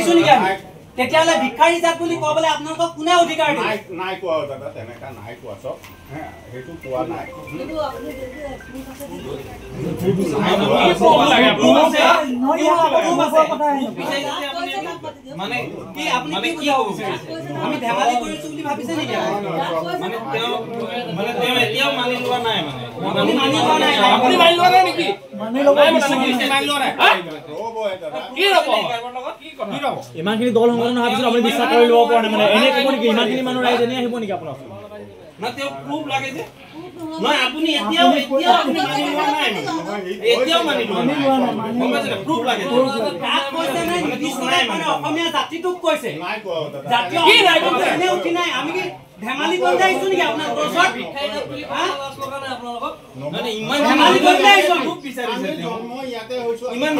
আহিছো নেকি আমি তেতিয়ালে ভিক্ষাৰী জাত বুলি ক'বলৈ আপোনালোকক কোনে অধিকাৰ দিয়ে নাই কোৱা দাদা তেনেকা নাই কোৱা চব হেতু কোৱা নাই মানে কি আপুনি কি বুজাব বিচাৰিছে আমি ধেমালি কৰিছো বুলি ভাবিছে নেকি মানে মানে এতিয়াও মানি লোৱা নাই মানে আপুনি মানি লোৱা নাই আপুনি মানি লোৱা নাই নেকি মানি লোৱা নাই ৰ'ব দাদা কি ৰ'ব কি ৰ'ব ইমানখিনি দল সংগঠন হোৱাৰ পিছত আপুনি বিশ্বাস কৰি ল'ব পৰা নাই মানে এনে ক'ব নেকি ইমানখিনি মানুহ ৰাইজ এনে আহিব নেকি আপোনাৰ না তেওঁ প্ৰুফ লাগে যে নহয় আপুনি এতিয়াও আপুনি মানি লোৱা নাই এতিয়াও মানি লোৱা নাই গম পাইছে প্ৰুফ লাগে কাক কৈছে নাই নিৰ্দিষ্ট নাই মানে অসমীয়া জাতিটোক কৈছে নাই কোৱা দাদা জাতীয় কি নাই এনে উঠি নাই আমি কি ধেমালি কৰি আহিছো নেকি আপোনালোকৰ ওচৰত মানে ইমান ধেমালি কৰি আহিছো খুব বিচাৰিছে মই ইয়াতে হৈছো ইমান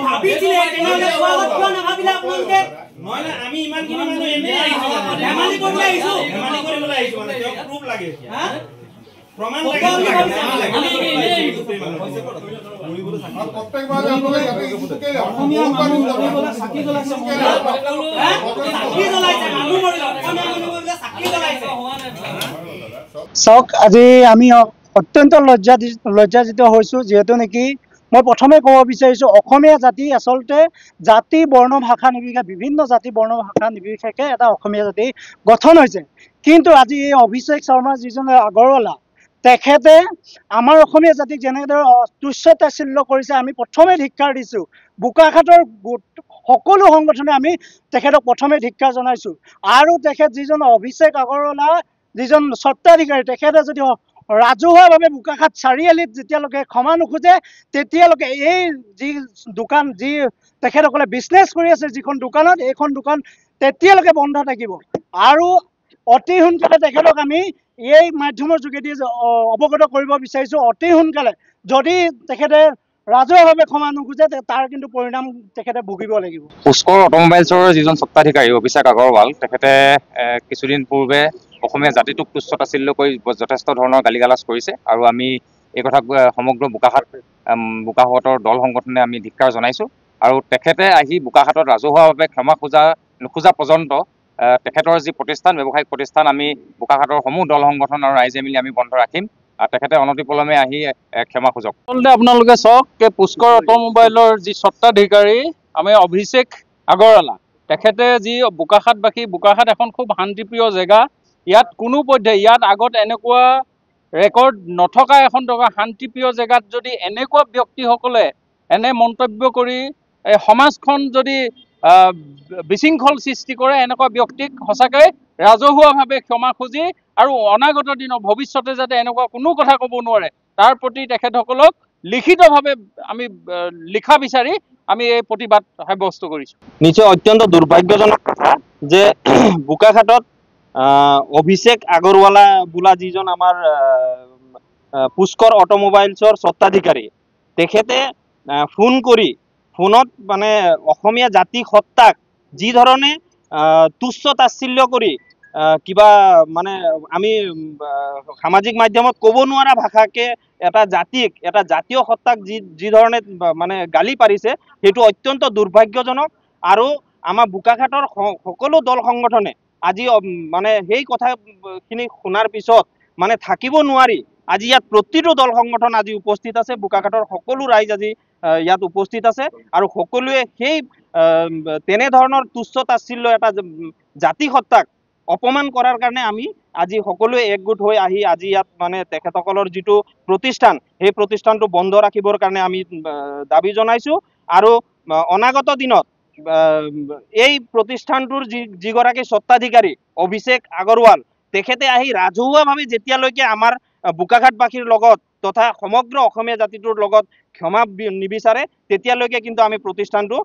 ভাবিছিলে তেনেহ'লে কোৱাত কিয় নাভাবিলে আপোনালোকে নহয় না আমি ইমানখিনি মানুহ এনে আহিছো ধেমালি কৰিবলৈ আহিছো ধেমালি কৰিবলৈ আহিছো মানে তেওঁ প্ৰুফ লাগে হা প্ৰমাণ লাগে আমি এনে আহিছো প্ৰত্যেকবাৰে আপোনালোকে ইয়াতে অসমীয়া মানুহ জ্বলাবলৈ চাকি জ্বলাইছে চাকি জ্বলাইছে মানুহ মৰিল অসমীয়া মানুহ মৰিলে চাকি জ্বলাইছে চাওক আজি আমি অত্যন্ত লজ্জাজিত হৈছোঁ যিহেতু নেকি মই প্ৰথমে ক'ব বিচাৰিছোঁ অসমীয়া জাতি আচলতে জাতি বৰ্ণ ভাষা নিৰ্বিশেষে বিভিন্ন জাতি বৰ্ণ ভাষা নিৰ্বিশেষে এটা অসমীয়া জাতি গঠন হৈছে কিন্তু আজি এই অভিষেক শৰ্মা যিজন আগৰৱালা তেখেতে আমাৰ অসমীয়া জাতিক যেনেদৰে তুচ্ছ তাচ্ছিল্য কৰিছে আমি প্ৰথমে ধিক্কাৰ দিছোঁ বোকাখাটৰ সকলো সংগঠনে আমি তেখেতক প্ৰথমে ধিক্কাৰ জনাইছোঁ আৰু তেখেত যিজন অভিষেক আগৰৱালা যিজন স্বত্বাধিকাৰী তেখেতে যদি ৰাজহুৱাভাৱে বোকাখাট চাৰিআলিত যেতিয়ালৈকে ক্ষমা নোখোজে তেতিয়ালৈকে এই যি দোকান যি তেখেতসকলে বিজনেছ কৰি আছে যিখন দোকানত এইখন দোকান তেতিয়ালৈকে বন্ধ থাকিব আৰু অতি সোনকালে তেখেতক আমি এই মাধ্যমৰ যোগেদি অৱগত কৰিব বিচাৰিছোঁ অতি সোনকালে যদি তেখেতে ৰাজহুৱাভাৱে ক্ষমা নোখোজে তাৰ কিন্তু পৰিণাম তেখেতে ভুগিব লাগিব পুষ্কৰ অট'মোবাইলছৰ যিজন স্বত্বাধিকাৰী অভিষেক আগৰৱাল তেখেতে কিছুদিন পূৰ্বে অসমীয়া জাতিটোক তুচ্ছ তাচ্ছিল্য কৰি যথেষ্ট ধৰণৰ গালি গালাজ কৰিছে আৰু আমি এই কথা সমগ্ৰ বোকাখাটৰ দল সংগঠনে আমি ধিক্কাৰ জনাইছোঁ আৰু তেখেতে আহি বোকাখাটত ৰাজহুৱাভাৱে ক্ষমা নোখোজা পৰ্যন্ত তেখেতৰ যি প্ৰতিষ্ঠান ব্যৱসায়িক প্ৰতিষ্ঠান আমি বোকাখাটৰ সমূহ দল সংগঠন আৰু ৰাইজে মিলি আমি বন্ধ ৰাখিম তেখেতে অনতিপলমে আহি ক্ষমা খোজক আচলতে আপোনালোকে চাওক পুষ্কৰ অট'মোবাইলৰ যি স্বত্বাধিকাৰী আমি অভিষেক আগৰৱালা তেখেতে যি বোকাখাট এখন খুব শান্তিপ্ৰিয় জেগা ইয়াত কোনো পধ্যে ইয়াত আগত এনেকুৱা ৰেকৰ্ড নথকা এখন শান্তিপ্ৰিয় জেগাত যদি এনেকুৱা ব্যক্তিসকলে এনে মন্তব্য কৰি এই সমাজখন যদি বিশৃংখল সৃষ্টি কৰে এনেকুৱা ব্যক্তিক সঁচাকৈ ৰাজহুৱাভাৱে ক্ষমা খুজি আৰু অনাগত দিনৰ ভৱিষ্যতে যাতে এনেকুৱা কোনো কথা ক'ব নোৱাৰে তাৰ প্ৰতি তেখেতসকলক লিখিতভাৱে আমি লিখা বিচাৰি আমি এই প্ৰতিবাদ সাব্যস্ত কৰিছোঁ নিশ্চয় অত্যন্ত দুৰ্ভাগ্যজনক কথা যে বোকাখাটত অভিষেক আগৰৱালা বোলা যিজন আমাৰ পুষ্কৰ অট'মোবাইলছৰ স্বত্বাধিকাৰী তেখেতে ফোন কৰি ফোনত মানে অসমীয়া জাতি সত্তাক যি ধৰণে তুচ্ছ তাচ্ছিল্য কৰি কিবা মানে আমি সামাজিক মাধ্যমত ক'ব নোৱাৰা ভাষাকে এটা জাতীয় সত্তাক যি ধৰণে মানে গালি পাৰিছে সেইটো অত্যন্ত দুৰ্ভাগ্যজনক আৰু আমাৰ বোকাখাটৰ সকলো দল সংগঠনে আজি মানে সেই কথাখিনি শুনাৰ পিছত মানে থাকিব নোৱাৰি আজি ইয়াত প্ৰতিটো দল সংগঠন আজি উপস্থিত আছে বোকাখাটৰ সকলো ৰাইজ আজি ইয়াত উপস্থিত আছে আৰু সকলোৱে সেই তেনেধৰণৰ তুচ্ছ তাচ্ছিল্য এটা জাতি সত্তাক অপমান কৰাৰ কাৰণে আমি আজি সকলোৱে একগোট হৈ আহি আজি ইয়াত মানে তেখেতসকলৰ যিটো প্ৰতিষ্ঠান সেই প্ৰতিষ্ঠানটো বন্ধ ৰাখিবৰ কাৰণে আমি দাবী জনাইছোঁ আৰু অনাগত দিনত এই প্ৰতিষ্ঠানটোৰ যিগৰাকী স্বত্বাধিকাৰী অভিষেক আগৰৱাল তেখেতে আহি ৰাজহুৱাভাৱে যেতিয়ালৈকে আমাৰ বোকাখাটবাসীৰ লগত তথা সমগ্ৰ অসমীয়া জাতিটোৰ লগত ক্ষমা নিবিচাৰে তেতিয়ালৈকে কিন্তু আমি প্ৰতিষ্ঠানটো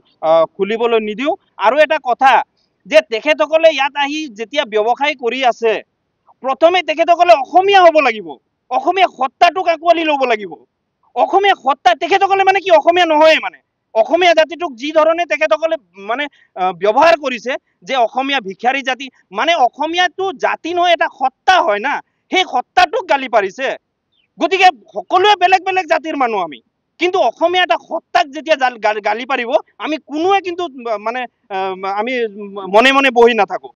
খুলিবলৈ নিদিওঁ আৰু এটা কথা যে তেখেতসকলে ইয়াত আহি যেতিয়া ব্যৱসায় কৰি আছে প্ৰথমে তেখেতসকলে অসমীয়া হ'ব লাগিব অসমীয়া সত্তাটোক আঁকোৱালি ল'ব লাগিব অসমীয়া সত্তা তেখেতসকলে মানে কি অসমীয়া নহয় মানে অসমীয়া জাতিটোক যি ধৰণে তেখেতসকলে মানে ব্যৱহাৰ কৰিছে যে অসমীয়া ভিক্ষাৰী জাতি মানে অসমীয়াটো জাতি নহয় এটা সত্তা হয় না সেই সত্তাটোক গালি পাৰিছে গতিকে সকলোৱে বেলেগ বেলেগ জাতিৰ মানুহ আমি কিন্তু অসমীয়া এটা সত্তাক যেতিয়া গালি পাৰিব আমি কোনোৱে কিন্তু মানে আমি মনে মনে বহি নাথাকো।